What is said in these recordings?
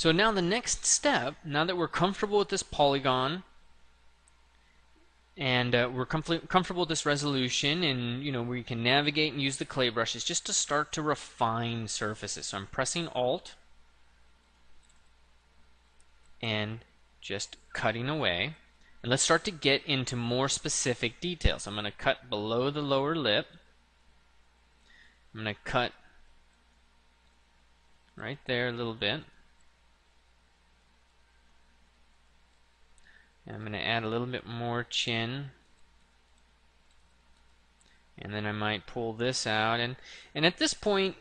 So now the next step, now that we're comfortable with this polygon, and we're comfortable with this resolution, and we can navigate and use the clay brushes just to start to refine surfaces. So I'm pressing Alt and just cutting away. And let's start to get into more specific details. I'm going to cut below the lower lip. I'm going to cut right there a little bit. And I'm going to add a little bit more chin. And then I might pull this out. And at this point,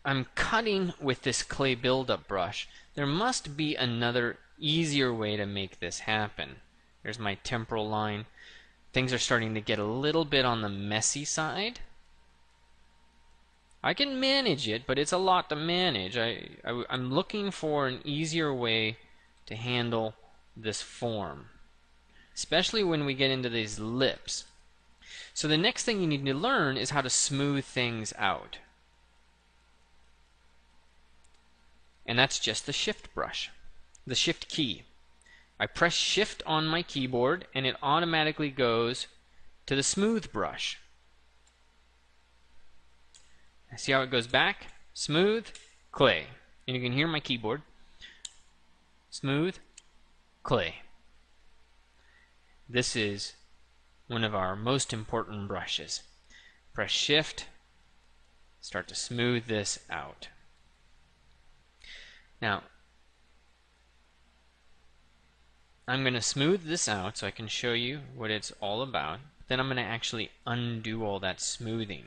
I'm cutting with this clay buildup brush. There must be another easier way to make this happen. There's my temporal line. Things are starting to get a little bit on the messy side. I can manage it, but it's a lot to manage. I'm looking for an easier way to handle this form, especially when we get into these lips. So the next thing you need to learn is how to smooth things out. And that's just the shift brush, the shift key. I press shift on my keyboard and it automatically goes to the smooth brush. See how it goes back? Smooth, clay. And you can hear my keyboard. Smooth, clay. This is one of our most important brushes. Press shift, start to smooth this out. Now, I'm going to smooth this out so I can show you what it's all about. Then I'm going to actually undo all that smoothing.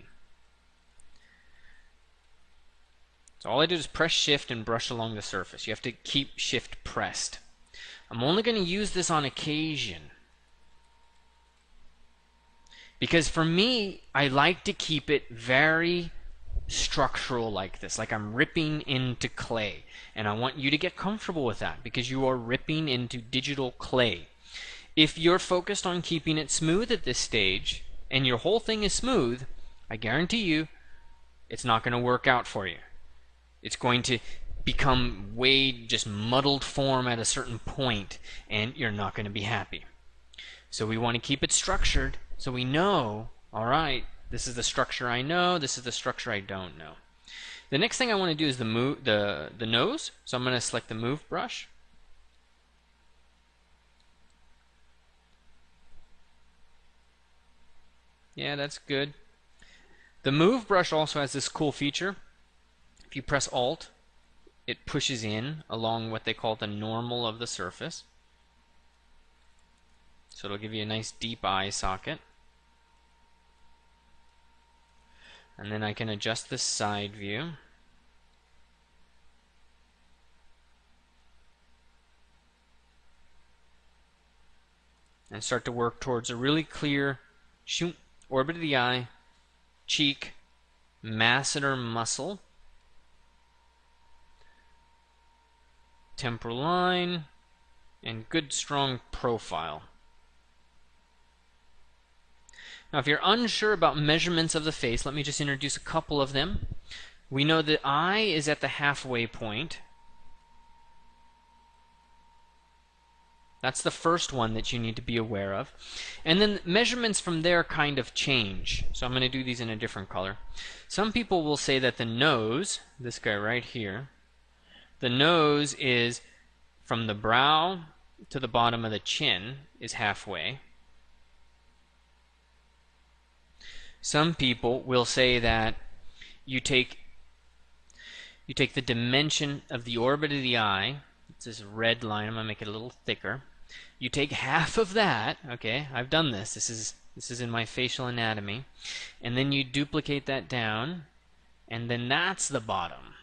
So all I do is press shift and brush along the surface. You have to keep shift pressed. I'm only going to use this on occasion, because for me, I like to keep it very structural like this, like I'm ripping into clay. And I want you to get comfortable with that, because you are ripping into digital clay. If you're focused on keeping it smooth at this stage, and your whole thing is smooth, I guarantee you, it's not going to work out for you. It's going to become way just muddled form at a certain point, and you're not going to be happy. So we want to keep it structured so we know, all right, this is the structure I know, this is the structure I don't know. The next thing I want to do is the nose. So I'm going to select the move brush. Yeah, that's good. The move brush also has this cool feature. If you press Alt, it pushes in along what they call the normal of the surface. So it'll give you a nice deep eye socket. And then I can adjust the side view. And start to work towards a really clear orbit of the eye, cheek, masseter muscle, temporal line, and good strong profile. Now, if you're unsure about measurements of the face, let me just introduce a couple of them. We know the eye is at the halfway point. That's the first one that you need to be aware of. And then measurements from there kind of change. So I'm going to do these in a different color. Some people will say that the nose, this guy right here, the nose is from the brow to the bottom of the chin is halfway. Some people will say that you take the dimension of the orbit of the eye. It's this red line. I'm going to make it a little thicker. You take half of that. Okay, I've done this. This is in my facial anatomy. And then you duplicate that down, and then that's the bottom.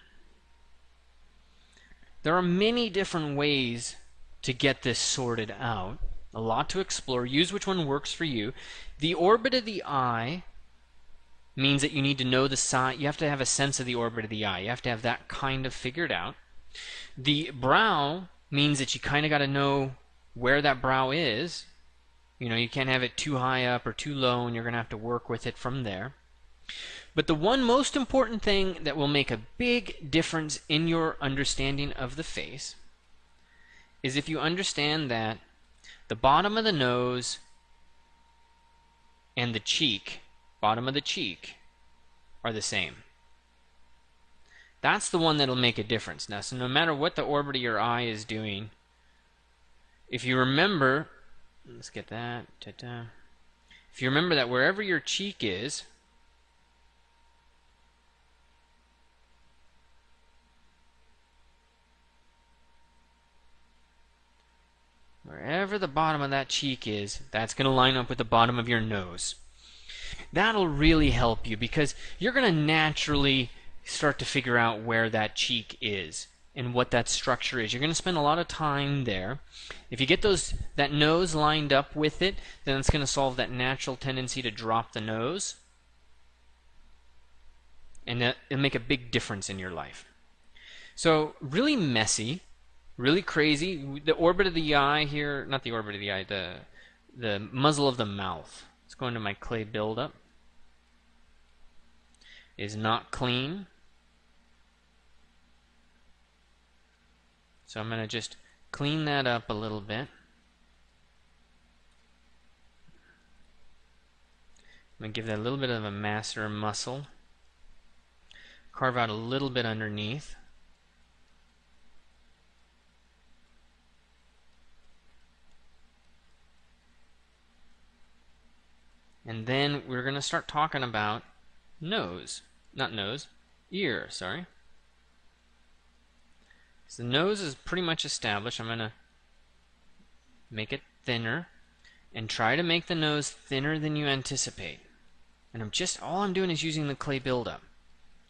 There are many different ways to get this sorted out. A lot to explore. Use which one works for you. The orbit of the eye means that you need to know the size. You have to have a sense of the orbit of the eye. You have to have that kind of figured out. The brow means that you kind of got to know where that brow is. You know, you can't have it too high up or too low, and you're going to have to work with it from there. But the one most important thing that will make a big difference in your understanding of the face is if you understand that the bottom of the nose and the cheek, bottom of the cheek, are the same. That's the one that'll make a difference. Now, so no matter what the orbit of your eye is doing, if you remember, let's get that, ta-ta. If you remember that wherever your cheek is, wherever the bottom of that cheek is, that's going to line up with the bottom of your nose. That'll really help you because you're going to naturally start to figure out where that cheek is and what that structure is. You're going to spend a lot of time there. If you get that nose lined up with it, then it's going to solve that natural tendency to drop the nose. And it'll make a big difference in your life. So really messy, really crazy. The orbit of the eye here, not the orbit of the eye, the muzzle of the mouth. Let's go into my clay buildup. Is not clean. So I'm going to just clean that up a little bit. I'm going to give that a little bit of a masseter muscle. Carve out a little bit underneath. And then we're going to start talking about ear, sorry. So the nose is pretty much established. I'm going to make it thinner and try to make the nose thinner than you anticipate. And all I'm doing is using the clay buildup.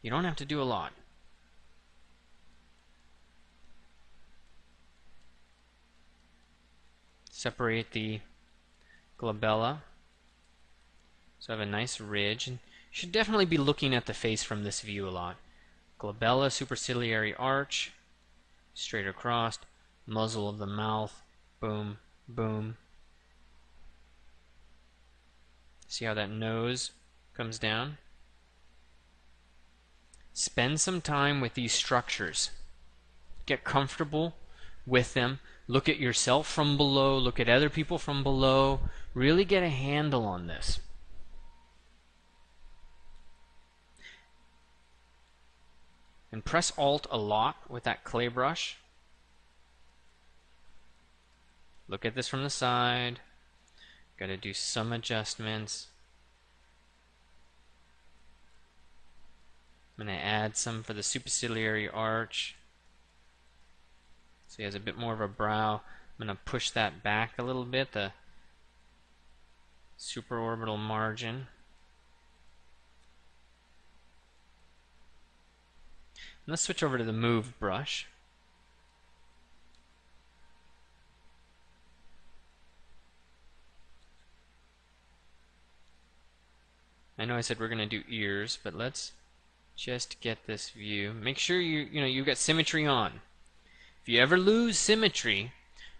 You don't have to do a lot. Separate the glabella. So I have a nice ridge. And you should definitely be looking at the face from this view a lot. Glabella, superciliary arch, straight across, muzzle of the mouth, boom, boom. See how that nose comes down? Spend some time with these structures. Get comfortable with them. Look at yourself from below. Look at other people from below. Really get a handle on this. And press Alt a lot with that clay brush. Look at this from the side. Got to do some adjustments. I'm going to add some for the superciliary arch. So he has a bit more of a brow. I'm going to push that back a little bit, the supraorbital margin. Let's switch over to the move brush. I know I said we're going to do ears, but let's just get this view. Make sure you've got symmetry on. If you ever lose symmetry,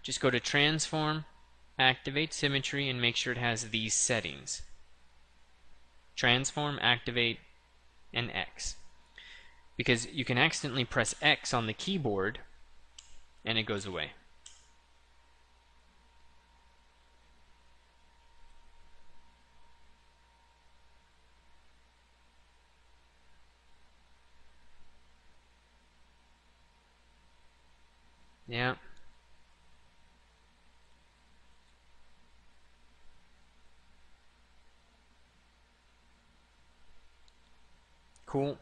just go to Transform, Activate Symmetry, and make sure it has these settings. Transform, Activate, and X. Because you can accidentally press X on the keyboard and it goes away. Yeah. Cool.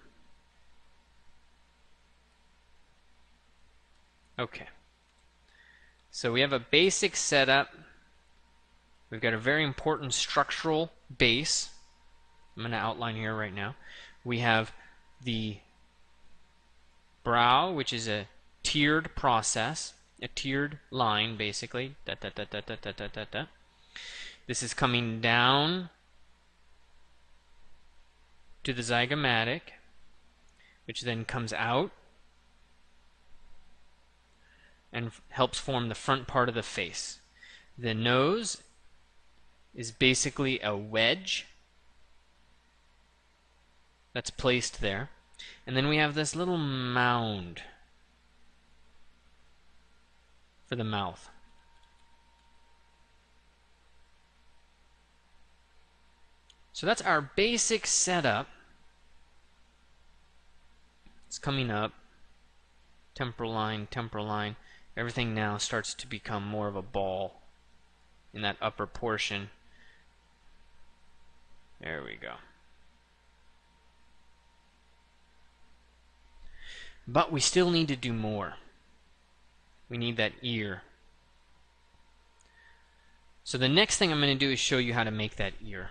Okay. So we have a basic setup. We've got a very important structural base. I'm going to outline here right now. We have the brow, which is a tiered process, a tiered line basically. Da, da, da, da, da, da, da, da, da. This is coming down to the zygomatic, which then comes out and helps form the front part of the face. The nose is basically a wedge that's placed there. And then we have this little mound for the mouth. So that's our basic setup. It's coming up. Temporal line, temporal line. Everything now starts to become more of a ball in that upper portion. There we go. But we still need to do more. We need that ear. So the next thing I'm going to do is show you how to make that ear.